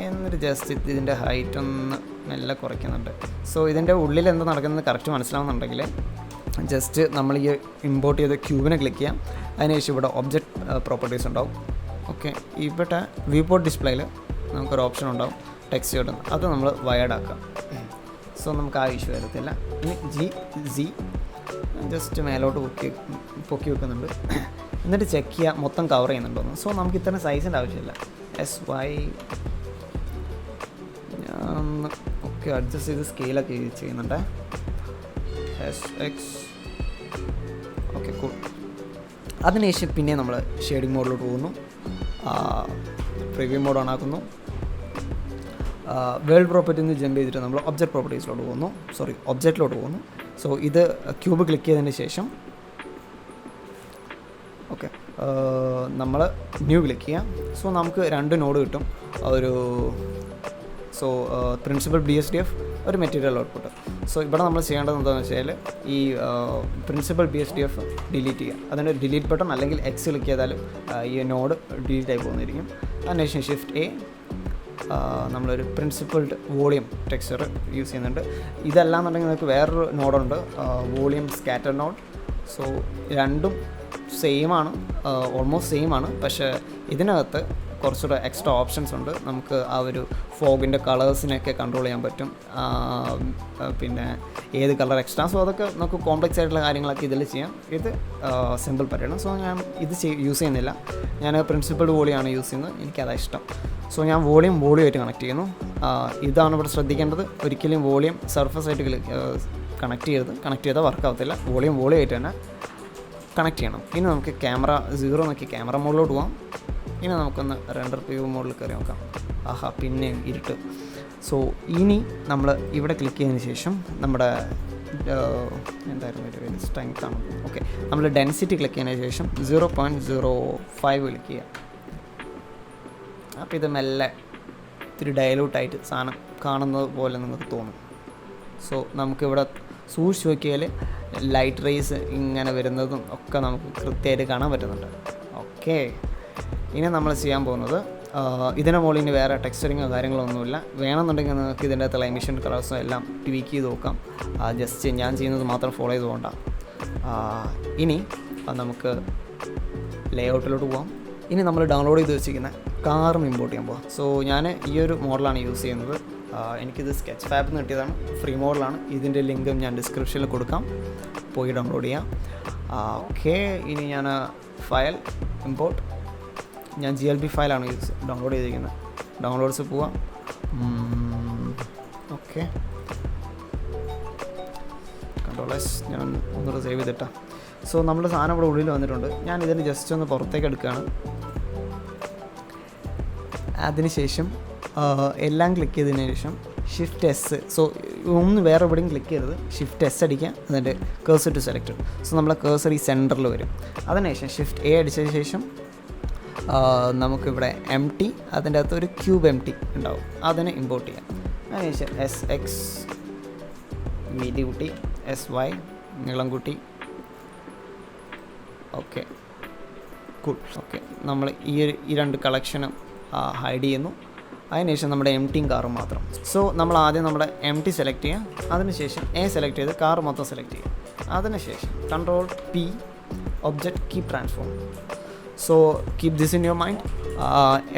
എന്നിട്ട് ജസ്റ്റ് ഇതിൻ്റെ ഹൈറ്റ് ഒന്ന് മെല്ലെ കുറയ്ക്കുന്നുണ്ട്. സോ ഇതിൻ്റെ ഉള്ളിൽ എന്താ നടക്കുന്നത് കറക്റ്റ് മനസ്സിലാവുന്നുണ്ടെങ്കിൽ ജസ്റ്റ് നമ്മൾ ഈ ഇമ്പോർട്ട് ചെയ്ത ക്യൂബിനെ ക്ലിക്ക് ചെയ്യാം. അതിനുശേഷം ഇവിടെ ഒബ്ജക്റ്റ് പ്രോപ്പർട്ടീസ് ഉണ്ടാവും. ഓക്കെ, ഇവിടെ വ്യൂ പോർട്ട് ഡിസ്പ്ലേയിൽ നമുക്കൊരു ഓപ്ഷൻ ഉണ്ടാവും ടെക്സ്റ്റ് കിട്ടുന്നത്, അത് നമ്മൾ വയേർഡ് ആക്കാം. സോ നമുക്ക് ആ ഇഷ്യൂ വരത്തില്ല. ഇനി Z ജസ്റ്റ് മേലോട്ട് പൊക്കി വെക്കുന്നുണ്ട്. എന്നിട്ട് ചെക്ക് ചെയ്യുക മൊത്തം കവർ ചെയ്യുന്നുണ്ടോന്ന്. സോ നമുക്ക് ഇത്രയും സൈസിൻ്റെ ആവശ്യമില്ല. SY ഞാൻ ഓക്കെ അഡ്ജസ്റ്റ് ചെയ്ത് സ്കെയിലൊക്കെ ചെയ്യുന്നുണ്ട്. SX okay cool. അതിനുശേഷം പിന്നെ നമ്മൾ ഷെയ്ഡിങ് മോഡിലോട്ട് പോകുന്നു. പ്രിവ്യൂ മോഡ് ഓൺ ആക്കുന്നു. വേൾഡ് പ്രോപ്പർട്ടിയിൽ നിന്ന് ജമ്പ് ചെയ്തിട്ട് നമ്മൾ ഒബ്ജക്റ്റ് പ്രോപ്പർട്ടീസിലോട്ട് പോകുന്നു. ഒബ്ജക്റ്റിലോട്ട് പോകുന്നു. സോ ഇത് ക്യൂബ് ക്ലിക്ക് ചെയ്തതിന് ശേഷം ഓക്കെ നമ്മൾ ന്യൂ ക്ലിക്ക് ചെയ്യാം. സോ നമുക്ക് 2 നോഡ് കിട്ടും. ഒരു പ്രിൻസിപ്പൽ BSDF ഒരു മെറ്റീരിയൽ ഔട്ട്പുട്ട്. സോ ഇവിടെ നമ്മൾ ചെയ്യേണ്ടത് എന്താണെന്ന് വെച്ചാൽ ഈ പ്രിൻസിപ്പൽ BSDF ഡിലീറ്റ് ചെയ്യുക. അതിൻ്റെ ഡിലീറ്റ് ബട്ടൺ അല്ലെങ്കിൽ X ക്ലിക്ക് ചെയ്താലും ഈ നോഡ് ഡിലീറ്റ് ആയി പോകുന്നതായിരിക്കും. അതിനുശേഷം ഷിഫ്റ്റ് നമ്മളൊരു പ്രിൻസിപ്പിൾഡ് വോളിയം ടെക്സ്ചർ യൂസ് ചെയ്യുന്നുണ്ട്. ഇതല്ലാന്നുണ്ടെങ്കിൽ നമുക്ക് വേറൊരു നോഡുണ്ട്, വോളിയം സ്കാറ്റർ നോഡ്. സോ രണ്ടും സെയിമാണ്, ഓൾമോസ്റ്റ് സെയിമാണ്. പക്ഷേ ഇതിനകത്ത് കുറച്ചുകൂടെ എക്സ്ട്രാ ഓപ്ഷൻസ് ഉണ്ട്. നമുക്ക് ആ ഒരു ഫോഗിൻ്റെ കളേഴ്സിനെയൊക്കെ കൺട്രോൾ ചെയ്യാൻ പറ്റും. പിന്നെ ഏത് കളർ എക്സ്ട്രാ, സോ അതൊക്കെ നമുക്ക് കോംപ്ലക്സ് ആയിട്ടുള്ള കാര്യങ്ങളൊക്കെ ഇതിൽ ചെയ്യാം. ഇത് സിമ്പിൾ പരിപാടിയാണ്. സോ ഞാൻ ഇത് യൂസ് ചെയ്യുന്നില്ല. ഞാൻ പ്രിൻസിപ്പൽ വോളിയാണ് യൂസ് ചെയ്യുന്നത്, എനിക്കതാണ് ഇഷ്ടം. സോ ഞാൻ വോളിയമായിട്ട് കണക്ട് ചെയ്യുന്നു. ഇതാണ് ഇവിടെ ശ്രദ്ധിക്കേണ്ടത്. ഒരിക്കലും വോളിയം സർഫസ് ആയിട്ട് കണക്ട് ചെയ്താൽ വർക്ക് ആവത്തില്ല. വോളിയമായിട്ട് തന്നെ കണക്ട് ചെയ്യണം. ഇനി നമുക്ക് ക്യാമറ 0 നോക്കി ക്യാമറ മോഡിലോട്ട് പോകാം. ഇനി നമുക്കൊന്ന് റെൻഡർ പ്രിവ്യൂ മോഡിൽ കയറി നോക്കാം. പിന്നെ ഇരുട്ട്. സോ ഇനി നമ്മൾ ഇവിടെ ക്ലിക്ക് ചെയ്തതിന് ശേഷം നമ്മുടെ എന്തായിരുന്നു സ്ട്രെങ്ത് ആണ്. ഓക്കെ, നമ്മൾ ഡെൻസിറ്റി ക്ലിക്ക് ചെയ്തതിന് ശേഷം 0.05 ക്ലിക്ക് ചെയ്യാം. അപ്പോൾ ഇത് മെല്ലെ ഇത്തിരി ഡയലൂട്ടായിട്ട് സാധനം കാണുന്നത് പോലെ നിങ്ങൾക്ക് തോന്നും. സോ നമുക്കിവിടെ സൂക്ഷിച്ച് നോക്കിയാൽ ലൈറ്റ് റേസ് ഇങ്ങനെ വരുന്നതും ഒക്കെ നമുക്ക് കൃത്യമായിട്ട് കാണാൻ പറ്റുന്നുണ്ട്. ഓക്കെ, ഇനി നമ്മൾ ചെയ്യാൻ പോകുന്നത് ഇതിൻ്റെ മുകളിൽ ഇനി വേറെ ടെക്സ്ചറിങ്ങോ കാര്യങ്ങളൊന്നുമില്ല. വേണമെന്നുണ്ടെങ്കിൽ നിങ്ങൾക്ക് ഇതിൻ്റെ അകത്തുള്ള എമിഷൻ കളേഴ്സും എല്ലാം ട്വീക്ക് ചെയ്ത് നോക്കാം. ജസ്റ്റ് ഞാൻ ചെയ്യുന്നത് മാത്രം ഫോളോ ചെയ്ത് പോകണ്ട. ഇനി നമുക്ക് ലേഔട്ടിലോട്ട് പോകാം. ഇനി നമ്മൾ ഡൗൺലോഡ് ചെയ്ത് വെച്ചിരിക്കുന്ന കാറും ഇമ്പോർട്ട് ചെയ്യാൻ പോകാം. സോ ഞാൻ ഈ ഒരു മോഡലാണ് യൂസ് ചെയ്യുന്നത്. എനിക്കിത് സ്കെച്ച് ഫാബിൽ നിന്ന് കിട്ടിയതാണ്, ഫ്രീ മോഡലാണ്. ഇതിൻ്റെ ലിങ്കും ഞാൻ ഡിസ്ക്രിപ്ഷനിൽ കൊടുക്കാം, പോയി ഡൗൺലോഡ് ചെയ്യാം. ഓക്കെ, ഇനി ഞാൻ ഫയൽ ഇമ്പോർട്ട്, ഞാൻ GLB ഫയലാണ് ഡൗൺലോഡ് ചെയ്തിരിക്കുന്നത്. ഡൗൺലോഡ്സ് പോവാം. ഓക്കെ, കൺട്രോൾ-S ഞാൻ ഒന്നുകൂടെ സേവ് ചെയ്തിട്ടാ. സോ നമ്മുടെ സാധനം ഇവിടെ ഉള്ളിൽ വന്നിട്ടുണ്ട്. ഞാൻ ഇതിന് ജസ്റ്റ് ഒന്ന് പുറത്തേക്ക് എടുക്കുകയാണ്. അതിനുശേഷം എല്ലാം ക്ലിക്ക് ചെയ്തതിന് ശേഷം Shift+S. സോ ഒന്ന് വേറെ എവിടെയും ക്ലിക്ക് ചെയ്തത് Shift+S അടിക്കുക, എന്നിട്ട് കേഴ്സർ ടു സെലക്ട്. സോ നമ്മളെ കേഴ്സർ ഈ സെൻറ്ററിൽ വരും. അതിനുശേഷം Shift+A അടിച്ചതിന് ശേഷം നമുക്കിവിടെ empty, അതിൻ്റെ അകത്ത് ഒരു ക്യൂബ് empty ഉണ്ടാവും, അതിനെ ഇമ്പോർട്ട് ചെയ്യാം. അതിനുശേഷം SX വീതി കൂട്ടി, SY നീളം കൂട്ടി. Okay cool. ഓക്കെ, നമ്മൾ ഈ 2 കളക്ഷനും ഹൈഡ് ചെയ്യുന്നു. അതിനുശേഷം നമ്മുടെ എംടിയും കാറും മാത്രം. സോ നമ്മൾ ആദ്യം നമ്മുടെ empty സെലക്ട് ചെയ്യുക. അതിനുശേഷം A സെലക്ട് ചെയ്ത് കാർ മൊത്തം സെലക്ട് ചെയ്യുക. അതിനുശേഷം Ctrl+P object keep transform. So keep this in your mind.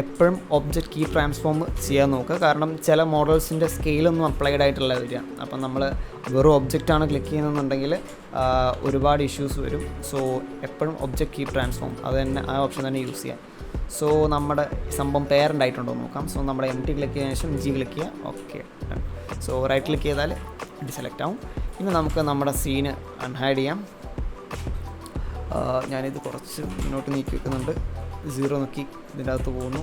എപ്പോഴും ഒബ്ജക്റ്റ് കീപ് ട്രാൻസ്ഫോം ചെയ്യാൻ നോക്കുക. കാരണം ചില മോഡൽസിൻ്റെ സ്കെയിലൊന്നും അപ്ലൈഡ് ആയിട്ടുള്ള വരിക. അപ്പം നമ്മൾ വെറും ഒബ്ജക്റ്റാണ് ക്ലിക്ക് ചെയ്യുന്നതെന്നുണ്ടെങ്കിൽ ഒരുപാട് ഇഷ്യൂസ് വരും. സോ എപ്പോഴും ഒബ്ജക്റ്റ് കീപ് ട്രാൻസ്ഫോം അത് തന്നെ, ആ ഓപ്ഷൻ തന്നെ യൂസ് ചെയ്യാം. സോ നമ്മുടെ സംഭവം പേരൻ്റ് ആയിട്ടുണ്ടോ നോക്കാം. സോ നമ്മുടെ empty ക്ലിക്ക് ചെയ്തതിനു ശേഷം G ക്ലിക്ക് ചെയ്യുക. ഓക്കെ, സോ റൈറ്റ് ക്ലിക്ക് ചെയ്താൽ ഇത് സെലക്ട് ആവും. ഇനി നമുക്ക് നമ്മുടെ സീന് അൺഹൈഡ് ചെയ്യാം. ഞാനിത് കുറച്ച് മുന്നോട്ട് നീക്കി വെക്കുന്നുണ്ട്. 0 നോക്കി ഇതിൻ്റെ അകത്ത് പോകുന്നു.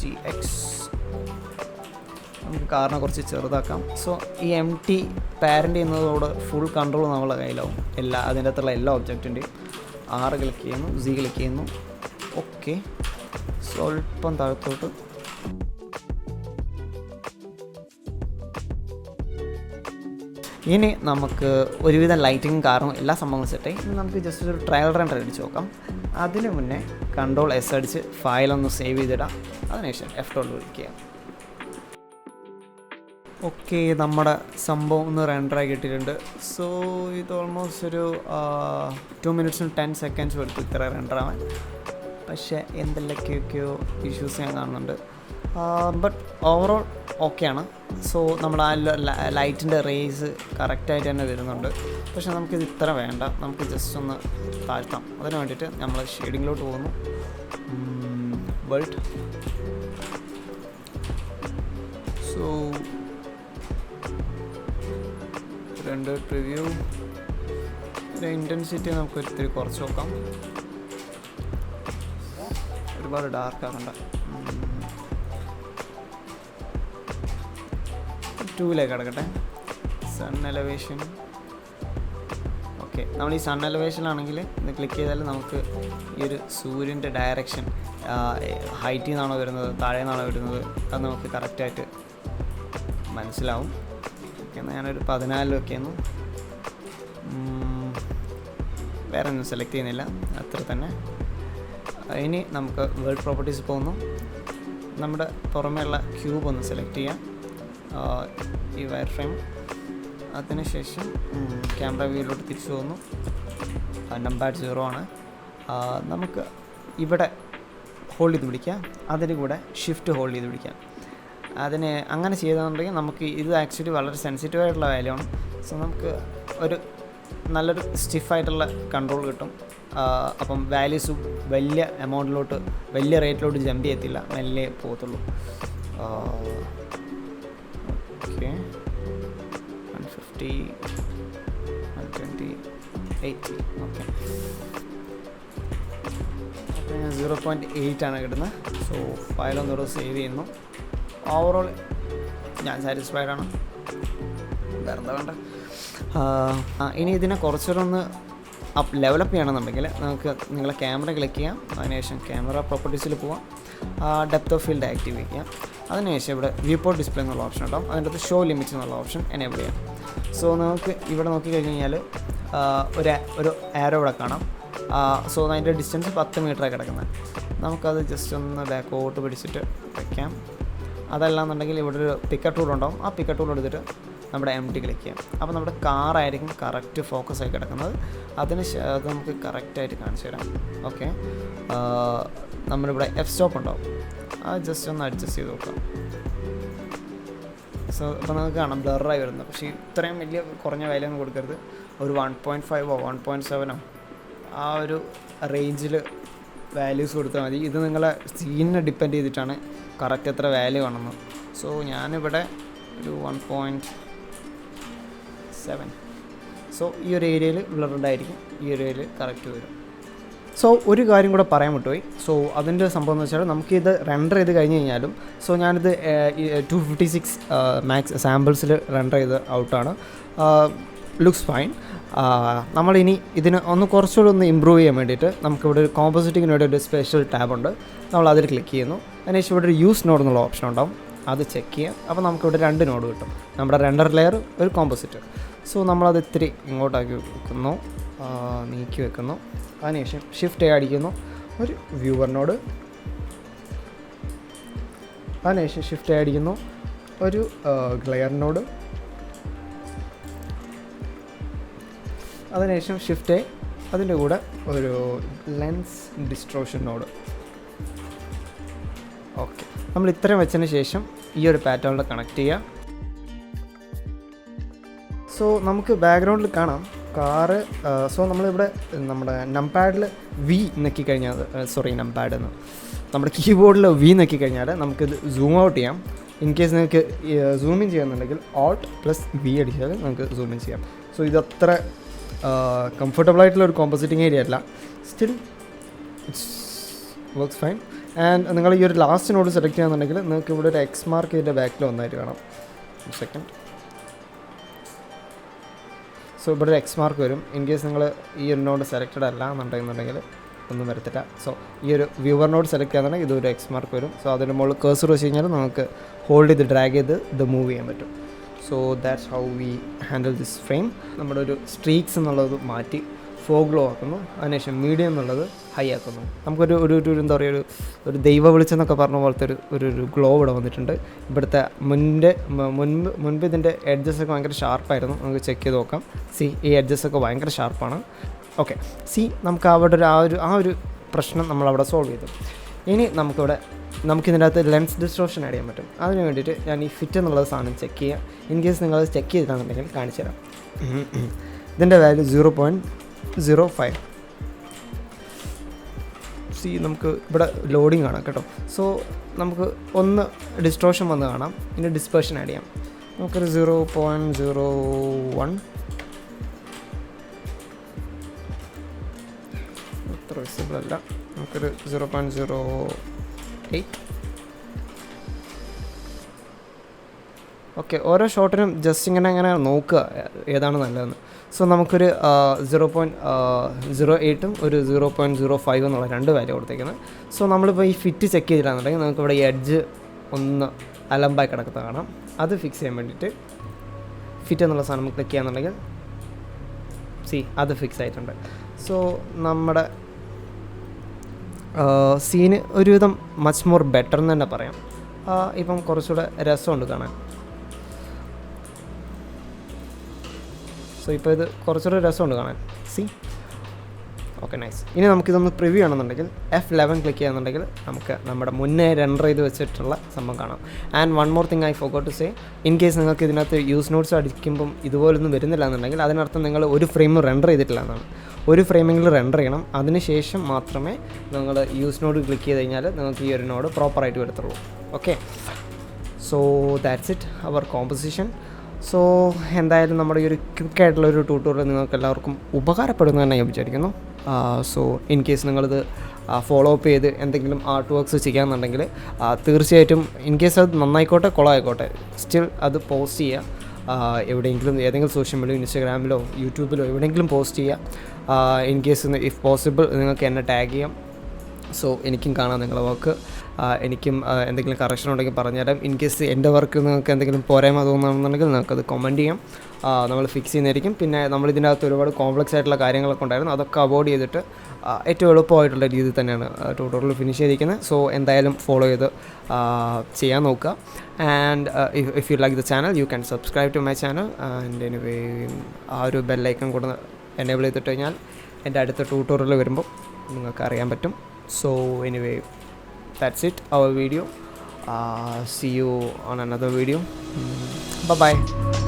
GX നമുക്ക് കാറിനെ കുറച്ച് ചെറുതാക്കാം. സോ ഈ empty പാരൻ്റ് ചെയ്യുന്നതോട് ഫുൾ കൺട്രോൾ നമ്മളെ കയ്യിലാവും, അതിൻ്റെ അകത്തുള്ള എല്ലാ ഒബ്ജക്റ്റിൻ്റെയും. R ക്ലിക്ക് ചെയ്യുന്നു, Z ക്ലിക്ക് ചെയ്യുന്നു. ഓക്കെ, സ്വല്പം താഴത്തോട്ട്. ഇനി നമുക്ക് ഒരുവിധം ലൈറ്റിങ്ങും കാറും എല്ലാ സംഭവങ്ങളും സെറ്റായി. ഇനി നമുക്ക് ജസ്റ്റ് ഒരു ട്രയൽ റൺ അടിച്ച് നോക്കാം. അതിന് മുന്നേ Ctrl+S അടിച്ച് ഫയലൊന്ന് സേവ് ചെയ്തിടാം. അതിനുശേഷം F12 വിളിക്കുക. ഓക്കെ, നമ്മുടെ സംഭവം ഒന്ന് റെൻഡറായി കിട്ടിയിട്ടുണ്ട്. സോ ഇത് ഓൾമോസ്റ്റ് ഒരു 2 minutes and 10 seconds എടുത്തു ഇത്ര റെൻഡറാവാൻ. പക്ഷേ എന്തെല്ലാമൊക്കെയോ ഇഷ്യൂസ് ഞാൻ കാണുന്നുണ്ട്. ബട്ട് ഓവറോൾ ഓക്കെയാണ്. സോ നമ്മൾ ആ ലൈറ്റിൻ്റെ റേസ് കറക്റ്റായിട്ട് തന്നെ വരുന്നുണ്ട്. പക്ഷേ നമുക്കിത് ഇത്ര വേണ്ട, നമുക്ക് ജസ്റ്റ് ഒന്ന് താഴ്ത്താം. അതിന് വേണ്ടിയിട്ട് നമ്മൾ ഷെയ്ഡിങ്ങിലോട്ട് പോകുന്നു. വേൾഡ്. സോ രണ്ട് പ്രിവ്യൂ ഇൻറ്റൻസിറ്റി നമുക്ക് ഒത്തിരി കുറച്ച് നോക്കാം. ഒരുപാട് ഡാർക്കാകണ്ട. 2 കിടക്കട്ടെ. Sun elevation. ഓക്കെ, നമ്മൾ ഈ സൺ എലവേഷനാണെങ്കിൽ ഇത് ക്ലിക്ക് ചെയ്താൽ നമുക്ക് ഈ ഒരു സൂര്യൻ്റെ ഡയറക്ഷൻ ഹൈറ്റിൽ നിന്നാണോ വരുന്നത് താഴെ നിന്നാണോ വരുന്നത് അത് നമുക്ക് കറക്റ്റായിട്ട് മനസ്സിലാവും. ഓക്കെ, എന്നാൽ ഞാനൊരു 14 വെക്കുന്നു. വേറെ ഒന്നും സെലക്ട് ചെയ്യുന്നില്ല, അത്ര തന്നെ. ഇനി നമുക്ക് വേൾഡ് പ്രോപ്പർട്ടീസ് പോകുന്നു. നമ്മുടെ പുറമേയുള്ള ക്യൂബ് ഒന്ന് സെലക്ട് ചെയ്യാം, ഈ വയർ ഫ്രെയിം. അതിനുശേഷം ക്യാമറ വ്യൂയിലോട്ട് തിരിച്ചു പോകുന്നു. നമ്പർ 0 ആണ്. നമുക്ക് ഇവിടെ ഹോൾഡ് ചെയ്ത് പിടിക്കാം, അതിന് കൂടെ ഷിഫ്റ്റ് ഹോൾഡ് ചെയ്ത് പിടിക്കാം. അതിന് അങ്ങനെ ചെയ്തെന്നുണ്ടെങ്കിൽ നമുക്ക് ഇത് ആക്ച്വലി വളരെ സെൻസിറ്റീവ് ആയിട്ടുള്ള വാല്യൂ ആണ്. സോ നമുക്ക് ഒരു നല്ലൊരു സ്റ്റിഫായിട്ടുള്ള കൺട്രോൾ കിട്ടും. അപ്പം വാല്യൂസ് വലിയ എമൗണ്ടിലോട്ട് വലിയ റേറ്റിലോട്ട് ജമ്പ് ചെയ്യത്തില്ല, മെല്ലെ പോകത്തുള്ളൂ. ഓക്കെ, 150, 120, 80. ഓക്കെ, അപ്പോൾ ഞാൻ 0.8 ആണ് കിട്ടുന്നത്. സോ ഫയലൊന്നുകൂടെ സേവ് ചെയ്യുന്നു. ഓവറോൾ ഞാൻ സാറ്റിസ്ഫൈഡ് ആണ്. വേറെ എന്താ വേണ്ട. ഇനി ഇതിനെ കുറച്ചുകൂടെ ഒന്ന് ലെവലപ്പ് ചെയ്യണമെന്നുണ്ടെങ്കിൽ നമുക്ക് നിങ്ങളെ ക്യാമറ ക്ലിക്ക് ചെയ്യാം. അതിനുശേഷം ക്യാമറ പ്രോപ്പർട്ടീസിൽ പോവാം. ഡെപ്ത് ഓഫ് ഫീൽഡ് ആക്റ്റീവ് ചെയ്യാം. അതിനുശേഷം ഇവിടെ വ്യൂ പോർട്ട് ഡിസ്പ്ലേ എന്നുള്ള ഓപ്ഷൻ ഉണ്ടാവും. അതിൻ്റെ അകത്ത് ഷോ ലിമിറ്റ്സ് എന്നുള്ള ഓപ്ഷൻ എനേബിൾ ചെയ്യാം. സോ നമുക്ക് ഇവിടെ നോക്കിക്കഴിഞ്ഞ് കഴിഞ്ഞാൽ ഒരു ആരോ ഇവിടെ കാണാം. സോ അതിൻ്റെ ഡിസ്റ്റൻസ് 10 മീറ്ററാണ് കിടക്കുന്നത്. നമുക്കത് ജസ്റ്റ് ഒന്ന് ബാക്കോട്ട് പിടിച്ചിട്ട് വയ്ക്കാം. അതല്ലാന്നുണ്ടെങ്കിൽ ഇവിടെ ഒരു പിക്കർ ടൂൾ ഉണ്ടാവും. ആ പിക്കർ ടൂൾ എടുത്തിട്ട് നമ്മുടെ MT ക്ലിക്ക് ചെയ്യാം. അപ്പോൾ നമ്മുടെ കാറായിരിക്കും കറക്റ്റ് ഫോക്കസ് ആയി കിടക്കുന്നത്. അത് നമുക്ക് കറക്റ്റായിട്ട് കാണിച്ചു തരാം. ഓക്കെ, നമ്മളിവിടെ F സ്റ്റോപ്പ് ഉണ്ടാവും. അത് ജസ്റ്റ് ഒന്ന് അഡ്ജസ്റ്റ് ചെയ്ത് നോക്കാം. സോ അപ്പോൾ നമുക്ക് കാണാം ബ്ലറായി വരുന്നത്. പക്ഷേ ഇത്രയും വലിയ കുറഞ്ഞ വാല്യൂ ഒന്നും കൊടുക്കരുത്. ഒരു 1.5 1.7 ആ ഒരു റേഞ്ചിൽ വാല്യൂസ് കൊടുത്താൽ മതി. ഇത് നിങ്ങളെ സീനിനെ ഡിപ്പെൻഡ് ചെയ്തിട്ടാണ് കറക്റ്റ് എത്ര വാല്യൂ ആണെന്ന്. സോ ഞാനിവിടെ ഒരു 1.7. സോ ഈ ഒരു ഏരിയയിൽ ബ്ലർഡായിരിക്കും, ഈ ഒരു ഏരിയയിൽ കറക്റ്റ് വരും. സോ ഒരു കാര്യം കൂടെ പറയാൻ വിട്ടുപോയി. സോ അതിൻ്റെ സംഭവം എന്ന് വെച്ചാൽ നമുക്കിത് റെൻഡർ ചെയ്ത് കഴിഞ്ഞ് കഴിഞ്ഞാലും ഞാനിത് 256 മാക്സ് സാമ്പിൾസിൽ റെൻഡർ ചെയ്ത് ഔട്ടാണ്. Looks fine. നമ്മളിനി ഇതിന് കുറച്ചുകൂടി ഒന്ന് ഇമ്പ്രൂവ് ചെയ്യാൻ വേണ്ടിയിട്ട് നമുക്കിവിടെ ഒരു കോമ്പോസിറ്റിങ്ങിന് വേണ്ടി ഒരു സ്പെഷ്യൽ ടാബുണ്ട്. നമ്മൾ അതിൽ ക്ലിക്ക് ചെയ്യുന്നു. അതിനുശേഷം ഇവിടെ ഒരു യൂസ് നോഡ് എന്നുള്ള ഓപ്ഷൻ ഉണ്ടാവും. അത് ചെക്ക് ചെയ്യാം. അപ്പോൾ നമുക്കിവിടെ 2 നോഡ് കിട്ടും, നമ്മുടെ റെൻഡർ ലെയർ, ഒരു കോമ്പോസിറ്റ്. സോ നമ്മളത് ഇത്തിരി ഇങ്ങോട്ടാക്കി വെക്കുന്നു, നീക്കി വെക്കുന്നു. അതിനുശേഷം ഷിഫ്റ്റ് അടിക്കുന്നു, ഒരു വ്യൂവർ നോഡ്. അതിനുശേഷം ഷിഫ്റ്റ് അടിക്കുന്നു, ഒരു ഗ്ലെയർ നോഡ്. അതിനുശേഷം ഷിഫ്റ്റ് അതിൻ്റെ കൂടെ ഒരു ലെൻസ് ഡിസ്ട്രോഷൻ നോഡ്. ഓക്കെ, നമ്മൾ ഇത്രയും വെച്ചതിന് ശേഷം ഈ ഒരു പാറ്റേണിൽ കണക്ട് ചെയ്യുക. സോ നമുക്ക് ബാക്ക്ഗ്രൗണ്ടിൽ കാണാം കാറ്. സോ നമ്മളിവിടെ നമ്മുടെ നംപാഡിൽ V നെക്കിക്കഴിഞ്ഞാൽ നംപാഡ് എന്ന് നമ്മുടെ കീബോർഡിൽ V നെക്കിക്കഴിഞ്ഞാൽ നമുക്കിത് സൂം ഔട്ട് ചെയ്യാം. ഇൻ കേസ് നിങ്ങൾക്ക് സൂം ഇൻ ചെയ്യാന്നുണ്ടെങ്കിൽ Alt+V അടിച്ചാൽ നമുക്ക് സൂം ഇൻ ചെയ്യാം. സോ ഇതത്ര കംഫർട്ടബിളായിട്ടുള്ള ഒരു കോമ്പോസിറ്റിംഗ് ഏരിയ അല്ല, still it's works fine. And നിങ്ങൾ ഈ ഒരു ലാസ്റ്റ് നോഡ് സെലക്ട് ചെയ്യാന്നുണ്ടെങ്കിൽ നിങ്ങൾക്ക് ഇവിടെ ഒരു X മാർക്ക് ഇതിൻ്റെ ബാക്കിൽ ഒന്നായിട്ട് കാണാം. സെക്കൻഡ്. സോ സോ ഇവിടെ ഒരു എക്സ് മാർക്ക് വരും. ഇൻ കേസ് നിങ്ങൾ ഈ ഒരു നോഡ് സെലക്റ്റഡ് അല്ല എന്നുണ്ടെങ്കിൽ ഒന്നും വരത്തില്ല. സോ ഈ ഒരു വ്യൂവർ നോഡ് സെലക്ട് ചെയ്യാന്നുണ്ടെങ്കിൽ ഇതൊരു എക്സ് മാർക്ക് വരും. സോ അതിൻ്റെ മുകളിൽ കേഴ്സർ വെച്ച് കഴിഞ്ഞാൽ നമുക്ക് ഹോൾഡ് ചെയ്ത് ഡ്രാഗ് ചെയ്ത് ഇത് മൂവ് ചെയ്യാൻ പറ്റും. So that's how we handle this frame. നമ്മുടെ ഒരു സ്ട്രീക്സ് എന്നുള്ളത് മാറ്റി ഫോഗ്ലോ ആക്കുന്നു. അതിനുശേഷം മീഡിയം എന്നുള്ളത് ഹൈ ആക്കുന്നു. നമുക്കൊരു എന്താ പറയുക, ഒരു ദൈവ വെളിച്ചെന്നൊക്കെ പറഞ്ഞ പോലത്തെ ഒരു ഗ്ലോ ഇവിടെ വന്നിട്ടുണ്ട്. ഇവിടുത്തെ മുൻപ് ഇതിൻ്റെ എഡ്ജസൊക്കെ ഭയങ്കര ഷാർപ്പായിരുന്നു. നമുക്ക് ചെക്ക് ചെയ്ത് നോക്കാം. ഈ എഡ്ജസൊക്കെ ഭയങ്കര ഷാർപ്പാണ്. ഓക്കെ, നമുക്ക് അവിടെ ആ ഒരു പ്രശ്നം നമ്മളവിടെ സോൾവ് ചെയ്തു. ഇനി നമുക്കിതിൻ്റെ അകത്ത് ലെൻസ് ഡിസ്റ്റോർഷൻ ആഡ് ചെയ്യാൻ പറ്റും. അതിന് വേണ്ടിയിട്ട് ഞാൻ ഈ ഫിറ്റ് എന്നുള്ള സാധനം ചെക്ക് ചെയ്യുക. ഇൻ കേസ് നിങ്ങൾ ചെക്ക് ചെയ്തിട്ടാണെന്നുണ്ടെങ്കിൽ കാണിച്ചു തരാം. ഇതിൻ്റെ വാല്യൂ 0.05. നമുക്ക് ഇവിടെ ലോഡിങ് കാണാം കേട്ടോ. സോ നമുക്ക് ഒന്ന് ഡിസ്റ്റോർഷൻ വന്ന് കാണാം. ഇനി ഡിസ്പേർഷൻ ആഡ് ചെയ്യാം. നമുക്കൊരു 0.01 അത്ര വിസിബിൾ അല്ല. നമുക്കൊരു 0.08. ഓക്കെ, ഓരോ ഷോട്ടിനും ജസ്റ്റ് ഇങ്ങനെ നോക്കുക ഏതാണ് നല്ലതെന്ന്. സോ നമുക്കൊരു 0.08 ഒരു 0.05 എന്നുള്ള 2 വാല്യൂ കൊടുത്തേക്കുന്നത്. സോ നമ്മളിപ്പോൾ ഈ ഫിറ്റ് ചെക്ക് ചെയ്തിട്ടാണെന്നുണ്ടെങ്കിൽ നമുക്കിവിടെ ഈ എഡ്ജ് ഒന്ന് അലമ്പായി കിടക്കുന്നത് കാണാം. അത് ഫിക്സ് ചെയ്യാൻ വേണ്ടിയിട്ട് ഫിറ്റ് എന്നുള്ള സാധനം ക്ലിക്ക് ചെയ്യാന്നുണ്ടെങ്കിൽ അത് ഫിക്സ് ആയിട്ടുണ്ട്. സോ നമ്മുടെ സീന് ഒരുവിധം മച്ച് മോർ ബെറ്റർ എന്ന് തന്നെ പറയാം. ഇപ്പം കുറച്ചുകൂടെ രസമുണ്ട് കാണാൻ. സോ ഇപ്പോൾ ഇത് കുറച്ചുകൂടെ രസമുണ്ട് കാണാൻ. Okay, nice. ഇനി നമുക്കിതൊന്ന് പ്രിവ്യൂ ആണെന്നുണ്ടെങ്കിൽ F11 ക്ലിക്ക് ചെയ്യാന്നുണ്ടെങ്കിൽ നമുക്ക് നമ്മുടെ മുന്നേ റെൻഡർ ചെയ്ത് വെച്ചിട്ടുള്ള സംഭവം കാണാം. And one more thing I forgot to say, in case നിങ്ങൾക്ക് ഇതിനകത്ത് യൂസ് നോട്ട്സ് അടിക്കുമ്പം ഇതുപോലൊന്നും വരുന്നില്ല എന്നുണ്ടെങ്കിൽ അതിനർത്ഥം നിങ്ങൾ ഒരു ഫ്രെയിം റെൻഡർ ചെയ്തിട്ടില്ല എന്നാണ്. ഒരു ഫ്രെയിമിങ്ങിൽ റെൻഡർ ചെയ്യണം. അതിനുശേഷം മാത്രമേ നിങ്ങൾ യൂസ് നോഡ് ക്ലിക്ക് ചെയ്ത് കഴിഞ്ഞാൽ നിങ്ങൾക്ക് ഈ ഒരു നോഡ് പ്രോപ്പറായിട്ട് വരത്തുള്ളൂ. Okay, so that's it our composition. So എന്തായാലും നമ്മുടെ ഈ ഒരു ക്വിക്കായിട്ടുള്ളൊരു ട്യൂട്ടോറിയൽ നിങ്ങൾക്ക് എല്ലാവർക്കും ഉപകാരപ്പെടുന്നു തന്നെ ഞാൻ വിചാരിക്കുന്നു. സോ ഇൻ കേസ് നിങ്ങളിത് ഫോളോ അപ്പ് ചെയ്ത് എന്തെങ്കിലും ആർട്ട് വർക്ക്സ് ചെയ്യാമെന്നുണ്ടെങ്കിൽ തീർച്ചയായിട്ടും ഇൻ കേസ് അത് നന്നായിക്കോട്ടെ കുളമായിക്കോട്ടെ സ്റ്റിൽ അത് പോസ്റ്റ് ചെയ്യുക. എവിടെയെങ്കിലും ഏതെങ്കിലും സോഷ്യൽ മീഡിയ ഇൻസ്റ്റാഗ്രാമിലോ യൂട്യൂബിലോ എവിടെയെങ്കിലും പോസ്റ്റ് ചെയ്യുക. ഇൻ കേസ് ഇഫ് പോസിബിൾ നിങ്ങൾക്ക് എന്നെ ടാഗ് ചെയ്യാം. സോ എനിക്കും കാണാം നിങ്ങളുടെ വർക്ക്. എനിക്കും എന്തെങ്കിലും കറക്ഷൻ ഉണ്ടെങ്കിൽ പറഞ്ഞുതരാം. ഇൻ കേസ് എൻ്റെ വർക്ക് നിങ്ങൾക്ക് എന്തെങ്കിലും പോരായ്മ തോന്നുകയാണെന്നുണ്ടെങ്കിൽ നിങ്ങൾക്കത് കമൻറ്റ് ചെയ്യാം. നമ്മൾ ഫിക്സ് ചെയ്യുന്നതായിരിക്കും. പിന്നെ നമ്മളിതിനകത്ത് ഒരുപാട് കോംപ്ലക്സ് ആയിട്ടുള്ള കാര്യങ്ങളൊക്കെ ഉണ്ടായിരുന്നു. അതൊക്കെ അവോയ്ഡ് ചെയ്തിട്ട് ഏറ്റവും എളുപ്പമായിട്ടുള്ള രീതിയിൽ തന്നെയാണ് ട്യൂട്ടോറിയൽ ഫിനിഷ് ചെയ്തിരിക്കുന്നത്. സോ എന്തായാലും ഫോളോ ചെയ്ത് ചെയ്യാൻ നോക്കുക. And if you like the channel you can subscribe to my channel. And anyway ആ ഒരു ബെല്ലൈക്കൺ കൂടെ എനേബിൾ ചെയ്തിട്ട് കഴിഞ്ഞാൽ എൻ്റെ അടുത്ത ട്യൂട്ടോറിയൽ വരുമ്പോൾ നിങ്ങൾക്ക് അറിയാൻ പറ്റും. So anyway, that's it, our video. See you on another video. Bye bye.